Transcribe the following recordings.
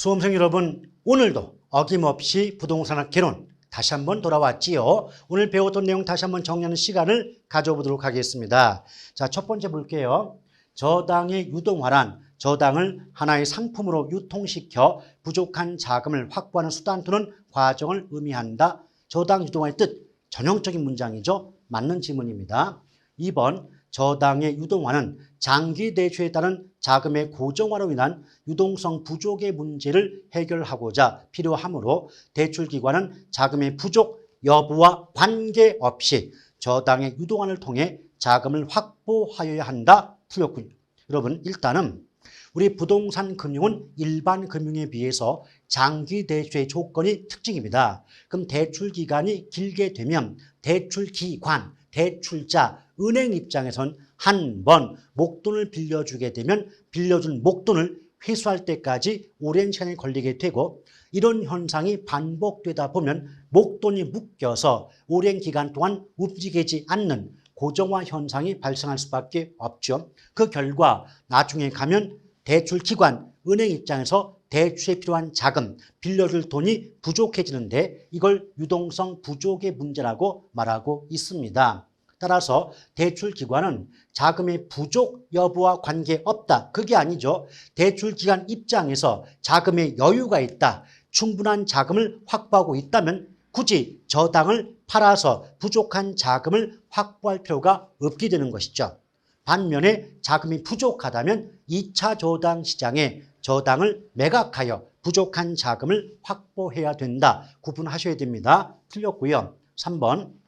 수험생 여러분, 오늘도 어김없이 부동산학 개론 다시 한번 돌아왔지요. 오늘 배웠던 내용 다시 한번 정리하는 시간을 가져보도록 하겠습니다. 자, 첫 번째 볼게요. 저당의 유동화란 저당을 하나의 상품으로 유통시켜 부족한 자금을 확보하는 수단 또는 과정을 의미한다. 저당 유동화의 뜻, 전형적인 문장이죠. 맞는 질문입니다. 2번, 저당의 유동화는 장기 대출에 따른 자금의 고정화로 인한 유동성 부족의 문제를 해결하고자 필요하므로 대출기관은 자금의 부족 여부와 관계없이 저당의 유동화를 통해 자금을 확보하여야 한다. 풀렸군요. 여러분, 일단은 우리 부동산 금융은 일반 금융에 비해서 장기 대출의 조건이 특징입니다. 그럼 대출 기간이 길게 되면 대출 기관, 대출자, 은행 입장에선 한 번 목돈을 빌려주게 되면 빌려준 목돈을 회수할 때까지 오랜 시간이 걸리게 되고, 이런 현상이 반복되다 보면 목돈이 묶여서 오랜 기간 동안 움직이지 않는 고정화 현상이 발생할 수밖에 없죠. 그 결과 나중에 가면 대출기관, 은행 입장에서 대출에 필요한 자금, 빌려줄 돈이 부족해지는데 이걸 유동성 부족의 문제라고 말하고 있습니다. 따라서 대출기관은 자금의 부족 여부와 관계없다. 그게 아니죠. 대출기관 입장에서 자금의 여유가 있다. 충분한 자금을 확보하고 있다면 굳이 저당을 팔아서 부족한 자금을 확보할 필요가 없게 되는 것이죠. 반면에 자금이 부족하다면 2차 저당 시장에 저당을 매각하여 부족한 자금을 확보해야 된다. 구분하셔야 됩니다. 틀렸고요. 3번.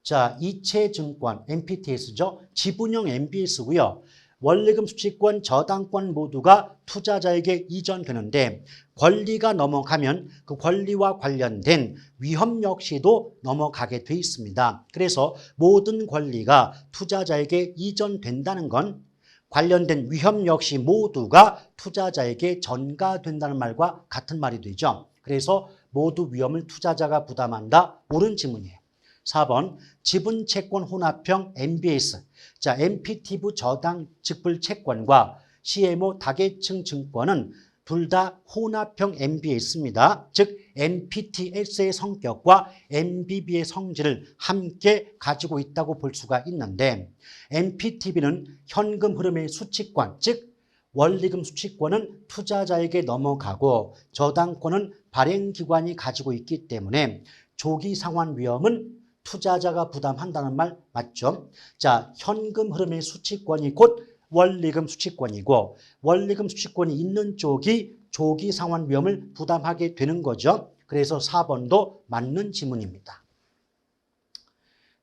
자, 이체증권, MPTS죠. 지분형 MBS고요. 원리금 수취권, 저당권 모두가 투자자에게 이전되는데 권리가 넘어가면 그 권리와 관련된 위험 역시도 넘어가게 돼 있습니다. 그래서 모든 권리가 투자자에게 이전된다는 건 관련된 위험 역시 모두가 투자자에게 전가된다는 말과 같은 말이 되죠. 그래서 모두 위험을 투자자가 부담한다. 옳은 질문이에요. 4번, 지분채권 혼합형 MBS. 자, MPTV 저당 직불 채권과 CMO 다계층 증권은 둘 다 혼합형 MBS입니다. 즉, MPTS의 성격과 MBB의 성질을 함께 가지고 있다고 볼 수가 있는데, MPTV는 현금 흐름의 수취권, 즉 원리금 수취권은 투자자에게 넘어가고 저당권은 발행기관이 가지고 있기 때문에 조기 상환 위험은 투자자가 부담한다는 말 맞죠? 자, 현금 흐름의 수취권이 곧 원리금 수취권이고 원리금 수취권이 있는 쪽이 조기 상환 위험을 부담하게 되는 거죠. 그래서 4번도 맞는 지문입니다.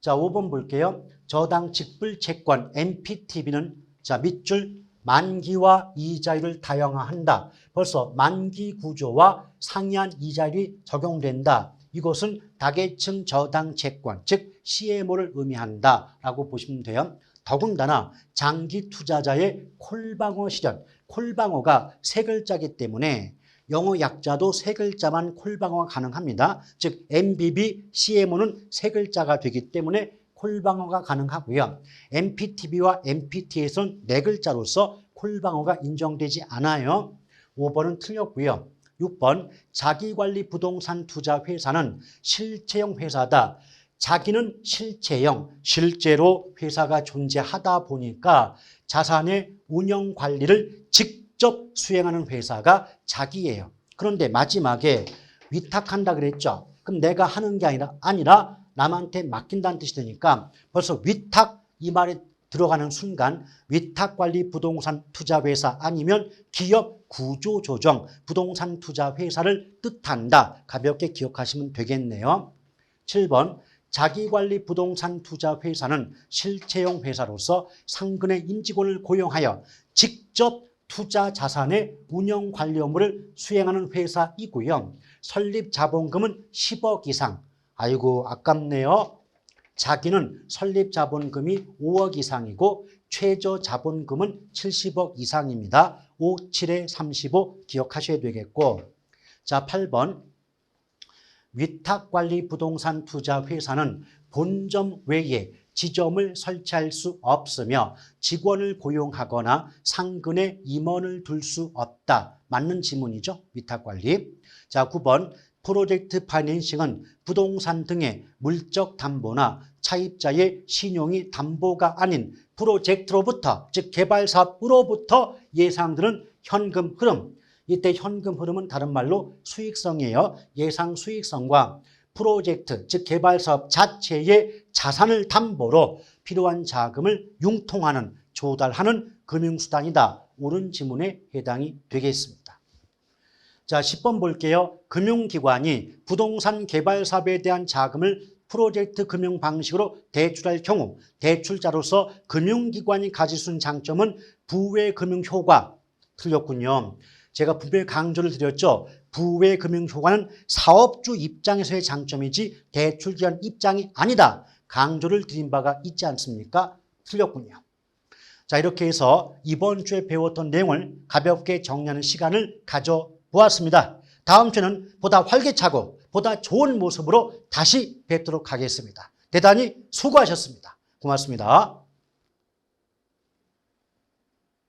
자, 5번 볼게요. 저당 직불 채권 MPTV는 자, 밑줄 만기와 이자율을 다양화한다. 벌써 만기 구조와 상이한 이자율이 적용된다. 이것은 다계층 저당 채권, 즉 CMO를 의미한다라고 보시면 돼요. 더군다나 장기 투자자의 콜방어 실현, 콜방어가 세 글자이기 때문에 영어 약자도 세 글자만 콜방어가 가능합니다. 즉 MBB, CMO는 세 글자가 되기 때문에 콜방어가 가능하고요. MPTV와 MPT에서는 네 글자로서 콜방어가 인정되지 않아요. 5번은 틀렸고요. 6번, 자기관리 부동산 투자 회사는 실체형 회사다. 자기는 실체형, 실제로 회사가 존재하다 보니까 자산의 운영 관리를 직접 수행하는 회사가 자기예요. 그런데 마지막에 위탁한다 그랬죠. 그럼 내가 하는 게 아니라 남한테 맡긴다는 뜻이 되니까 벌써 위탁 이 말에 들어가는 순간 위탁관리 부동산 투자회사 아니면 기업 구조조정 부동산 투자회사를 뜻한다. 가볍게 기억하시면 되겠네요. 7번, 자기관리 부동산 투자회사는 실체형 회사로서 상근의 임직원을 고용하여 직접 투자 자산의 운영 관리 업무를 수행하는 회사이고요. 설립 자본금은 10억 이상. 아이고 아깝네요. 자기는 설립 자본금이 5억 이상이고 최저 자본금은 70억 이상입니다. 5, 7에 35 기억하셔야 되겠고, 자 8번, 위탁관리 부동산 투자 회사는 본점 외에 지점을 설치할 수 없으며 직원을 고용하거나 상근에 임원을 둘 수 없다. 맞는 지문이죠. 위탁관리. 자, 9번 프로젝트 파이낸싱은 부동산 등의 물적 담보나 차입자의 신용이 담보가 아닌 프로젝트로부터, 즉 개발사업으로부터 예상되는 현금 흐름. 이때 현금 흐름은 다른 말로 수익성이에요. 예상 수익성과 프로젝트, 즉 개발사업 자체의 자산을 담보로 필요한 자금을 융통하는, 조달하는 금융수단이다. 옳은 지문에 해당이 되겠습니다. 자, 10번 볼게요. 금융기관이 부동산 개발 사업에 대한 자금을 프로젝트 금융 방식으로 대출할 경우 대출자로서 금융기관이 가질 수 있는 장점은 부의 금융 효과. 틀렸군요. 제가 분명히 강조를 드렸죠. 부의 금융 효과는 사업주 입장에서의 장점이지 대출기관 입장이 아니다. 강조를 드린 바가 있지 않습니까? 틀렸군요. 자, 이렇게 해서 이번 주에 배웠던 내용을 가볍게 정리하는 시간을 가져보았습니다. 다음 주에는 보다 활기차고 보다 좋은 모습으로 다시 뵙도록 하겠습니다. 대단히 수고하셨습니다. 고맙습니다.